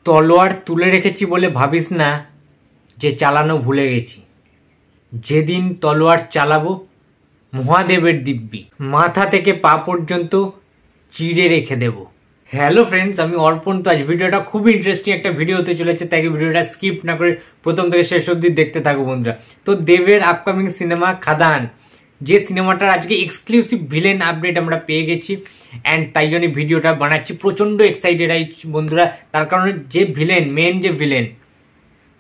তলোয়ার তুলে রেখেছি বলে ভাবিস না যে চালানো ভুলে গেছি। যেদিন তলোয়ার চালাবো মহাদেবের দিব্যি, মাথা থেকে পা পর্যন্ত চিড়ে রেখে দেব। হ্যালো ফ্রেন্ডস, আমি অর্পণ। তো আজ ভিডিওটা খুব ইন্টারেস্টিং একটা ভিডিও হতে চলেছে, তাই ভিডিওটা স্কিপ না করে প্রথম থেকে শেষ অবধি দেখতে থাকো বন্ধুরা। তো দেবের আপকামিং সিনেমা খাদান, যে সিনেমাটার আজকে এক্সক্লুসিভ ভিলেন আপডেট আমরা পেয়ে গেছি, অ্যান্ড তাই জন্য ভিডিওটা বানাচ্ছি। প্রচণ্ড এক্সাইটেড আই বন্ধুরা, তার কারণে যে ভিলেন, মেন যে ভিলেন,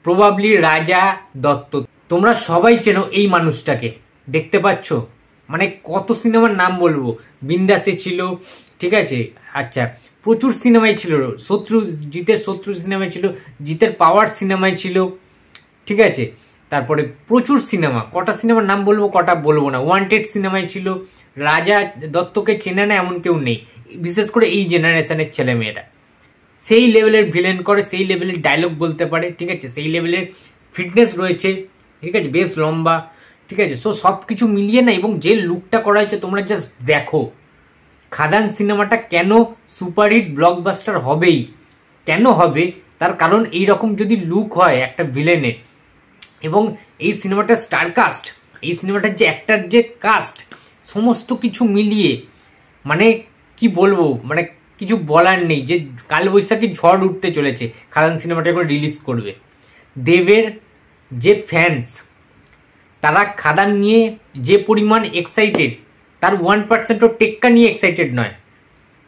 প্রবাবলি রাজা দত্ত। তোমরা সবাই চেনো এই মানুষটাকে, দেখতে পাচ্ছ। মানে কত সিনেমার নাম বলবো, বিন্দাসে ছিল, ঠিক আছে, আচ্ছা প্রচুর সিনেমায় ছিল, জিতের শত্রু সিনেমায় ছিল, জিতের পাওয়ার সিনেমায় ছিল, ঠিক আছে। তারপরে প্রচুর সিনেমা, কটা সিনেমার নাম বলবো কটা বলবো না, ওয়ান্টেড সিনেমায় ছিল। রাজা দত্তকে চেনে না এমন কেউ নেই, বিশেষ করে এই জেনারেশনের ছেলেমেয়েরা। সেই লেভেলের ভিলেন করে, সেই লেভেলের ডায়লগ বলতে পারে, ঠিক আছে, সেই লেভেলের ফিটনেস রয়েছে, ঠিক আছে, বেশ লম্বা, ঠিক আছে। সো সব কিছু মিলিয়ে না, এবং যে লুকটা করা হয়েছে তোমরা জাস্ট দেখো। খাদান সিনেমাটা কেন সুপারহিট ব্লকবাস্টার হবেই, কেন হবে, তার কারণ এইরকম যদি লুক হয় একটা ভিলেনের, এবং এই সিনেমাটার স্টার কাস্ট, এই সিনেমাটার যে অ্যাক্টার, যে কাস্ট, সমস্ত কিছু মিলিয়ে মানে কি বলবো, মানে কিছু বলার নেই। যে কালবৈশাখী ঝড় উঠতে চলেছে, খাদান সিনেমাটা এখন রিলিজ করবে। দেবের যে ফ্যান্স, তারা খাদান নিয়ে যে পরিমাণ এক্সাইটেড, তার 1%ও টেক্কা নিয়ে এক্সাইটেড নয়।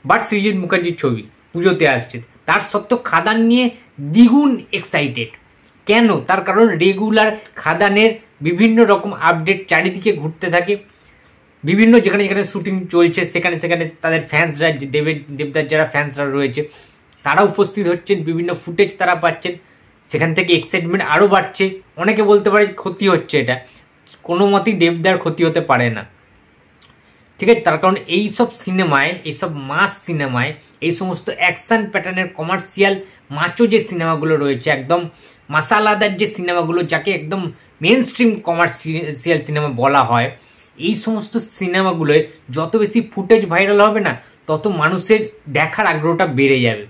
বাট সৃজিত মুখার্জির ছবি পুজোতে আসছে, তার সত্ত্বেও খাদান নিয়ে দ্বিগুণ এক্সাইটেড। কেন? তার কারণ রেগুলার খাদানের বিভিন্ন রকম আপডেট চারিদিকে ঘুরতে থাকে, বিভিন্ন যেখানে যেখানে শুটিং চলছে সেখানে সেখানে তাদের ফ্যান্সরা, দেবদার যারা ফ্যান্সরা রয়েছে তারা উপস্থিত হচ্ছেন, বিভিন্ন ফুটেজ তারা পাচ্ছেন, সেখান থেকে এক্সাইটমেন্ট আরও বাড়ছে। অনেকে বলতে পারে ক্ষতি হচ্ছে, এটা কোনো মতেই দেবদার ক্ষতি হতে পারে না, ঠিক আছে। তার কারণ এইসব সিনেমায়, এইসব মাস সিনেমায়, এই সমস্ত অ্যাকশন প্যাটার্নের কমার্শিয়াল মাচো যে সিনেমাগুলো রয়েছে, একদম মাসালাদার যে সিনেমাগুলো, যাকে একদম মেন স্ট্রিম কমার্শিয়াল সিনেমা বলা হয়, এই সমস্ত সিনেমাগুলোয় যত বেশি ফুটেজ ভাইরাল হবে না, তত মানুষের দেখার আগ্রহটা বেড়ে যাবে।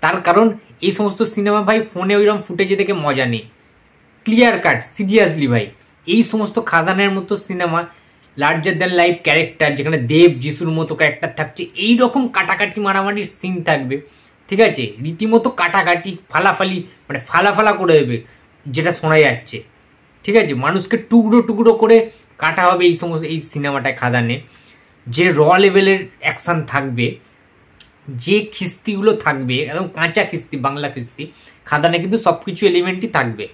তার কারণ এই সমস্ত সিনেমা ভাই ফোনে ওইরকম ফুটেজে দেখে মজা নেই, ক্লিয়ার কাট, সিরিয়াসলি ভাই। এই সমস্ত খাদানের মতো cinema, larger than life character, যেখানে দেব যিশুর মতো ক্যারেক্টার থাকছে, এইরকম কাটাকাটি মারামারির সিন থাকবে, ঠিক আছে, রীতিমতো কাটাকাটি, ফালাফালি, মানে ফালাফালা করে দেবে যেটা শোনা যাচ্ছে, ঠিক আছে। মানুষকে টুকরো টুকরো করে কাটা হবে এই সমস্ত, এই সিনেমাটায় খাদানে যে র লেভেলের অ্যাকশান থাকবে, যে খিস্তিগুলো থাকবে, একদম কাঁচা খিস্তি, বাংলা খিস্তি, খাদানে কিন্তু সব কিছু এলিমেন্টই থাকবে।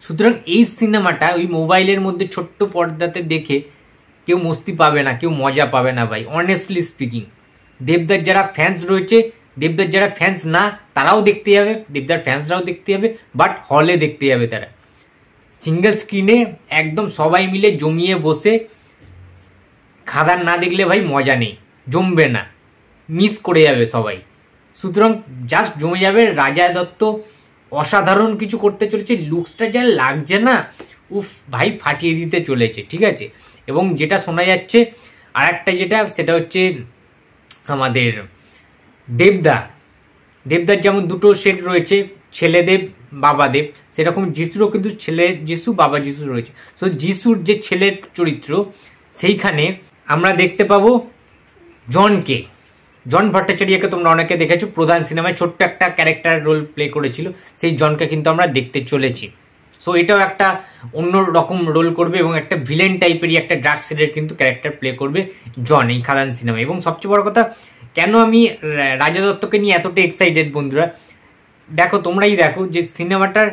সুতরাং এই সিনেমাটা ওই মোবাইলের মধ্যে ছোট্ট পর্দাতে দেখে কেউ মস্তি পাবে না, কেউ মজা পাবে না ভাই, অনেস্টলি স্পিকিং। দেবদার যারা ফ্যান্স রয়েছে, দেবদার যারা ফ্যান্স না তারাও দেখতে যাবে, দেবদার ফ্যান্সরাও দেখতে যাবে, বাট হলে দেখতে যাবে তারা, সিঙ্গেল স্ক্রিনে একদম সবাই মিলে জমিয়ে বসে। খাদান না দেখলে ভাই মজা নেই, জমবে না, মিস করে যাবে সবাই। সুতরাং জাস্ট জমে যাবে। রাজা দত্ত অসাধারণ কিছু করতে চলেছে, লুকসটা যা লাগছে না, উফ ভাই ফাটিয়ে দিতে চলেছে, ঠিক আছে। এবং যেটা শোনা যাচ্ছে আর একটা যেটা, সেটা হচ্ছে আমাদের দেবদার যেমন দুটো সেট রয়েছে, ছেলে দেব বাবা দেব, সেরকম যিশুরও কিন্তু ছেলে যিশু বাবা যিশু রয়েছে। সো যিশুর যে ছেলের চরিত্র, সেইখানে আমরা দেখতে পাবো জন ভট্টাচার্যকে তোমরা অনেকে দেখেছো, প্রধান সিনেমায় ছোট্ট একটা ক্যারেক্টার রোল প্লে করেছিল, সেই জনকে কিন্তু আমরা দেখতে চলেছি। সো এটাও একটা অন্য রকম রোল করবে, এবং একটা ভিলেন টাইপেরই একটা ডার্ক সাইডের কিন্তু ক্যারেক্টার প্লে করবে জন এই খাদান সিনেমায়। এবং সবচেয়ে বড় কথা, কেন আমি রাজা দত্তকে নিয়ে এতটা এক্সাইটেড বন্ধুরা, দেখো তোমরাই দেখো যে সিনেমাটার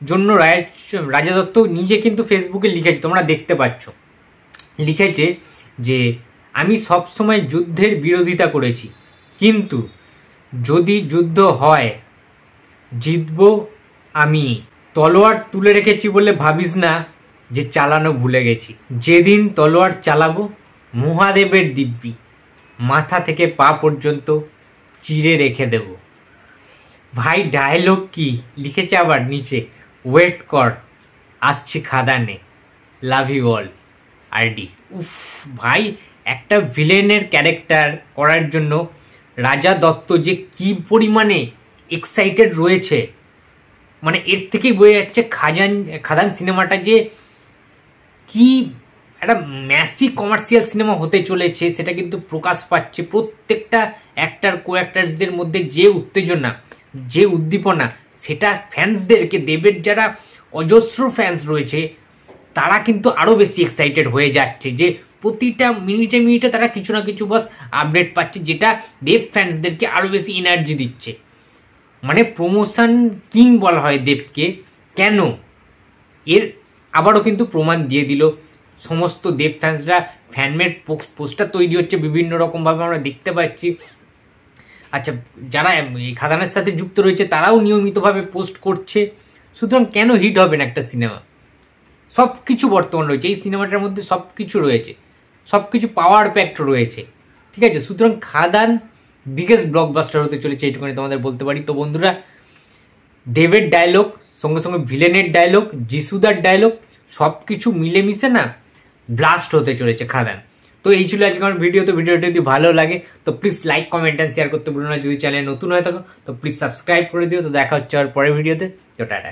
জন্য রাজা দত্ত নিজে কিন্তু ফেসবুকে লিখেছে, তোমরা দেখতে পাচ্ছ, লিখেছে যে আমি সবসময় যুদ্ধের বিরোধিতা করেছি, কিন্তু যদি যুদ্ধ হয় জিতব আমি। তলোয়ার তুলে রেখেছি বলে ভাবিস না যে চালানো ভুলে গেছি। যেদিন তলোয়ার চালাবো মহাদেবের দিব্যি, মাথা থেকে পা পর্যন্ত চিড়ে রেখে দেব। ভাই ডায়লগ কি লিখেছে আবার নিচে, ওয়েট কর আসছি খাদানে, লাভ ইউ অল আরডি। উফ ভাই, একটা ভিলেনের ক্যারেক্টার করার জন্য রাজা দত্ত যে কি পরিমাণে এক্সাইটেড রয়েছে, মানে এর থেকেই বোঝা যাচ্ছে খাদান সিনেমাটা যে কি একটা ম্যাসিভ কমার্শিয়াল সিনেমা হতে চলেছে সেটা কিন্তু প্রকাশ পাচ্ছে। প্রত্যেকটা অ্যাক্টার কো অ্যাক্টার্সদের মধ্যে যে উত্তেজনা, যে উদ্দীপনা, সেটা ফ্যান্সদেরকে, দেবের যারা অজস্র ফ্যান্স রয়েছে তারা কিন্তু আরও বেশি এক্সাইটেড হয়ে যাচ্ছে, যে প্রতিটা মিনিটে মিনিটে তারা কিছু না কিছু বাস আপডেট পাচ্ছে, যেটা দেব ফ্যান্সদেরকে আরও বেশি এনার্জি দিচ্ছে। মানে প্রমোশন কিং বলা হয় দেবকে, কেন এর আবারও কিন্তু প্রমাণ দিয়ে দিল। সমস্ত দেব ফ্যান্সরা ফ্যানমেড পোস্টার তৈরি হচ্ছে বিভিন্ন রকমভাবে আমরা দেখতে পাচ্ছি। আচ্ছা, যারা এই খাদানের সাথে যুক্ত রয়েছে তারাও নিয়মিতভাবে পোস্ট করছে। সুতরাং কেন হিট হবে না একটা সিনেমা? সব কিছু বর্তমান রয়েছে এই সিনেমাটার মধ্যে, সব কিছু রয়েছে, সব কিছু পাওয়ার প্যাক্ট রয়েছে, ঠিক আছে? সুতরাং খাদান বিগেস্ট ব্লকবাস্টার হতে চলেছে, এইটুকুনি তোমাদের বলতে পারি। তো বন্ধুরা, দেবের ডায়লগ সঙ্গে সঙ্গে ভিলেনের ডায়লগ, যিশুদার ডায়লগ, সব কিছু মিলেমিশে না ব্লাস্ট হতে চলেছে খাদান। তো এই ছিল আজকে আমার ভিডিও। তো ভিডিওটা যদি ভালো লাগে তো please like, comment and share করতে ভুলো না। যদি চ্যানেল নতুন হয়ে থাকো তো প্লিজ সাবস্ক্রাইব করে দিও। তো দেখা হচ্ছে আর পরের ভিডিওতে। তো টাটা।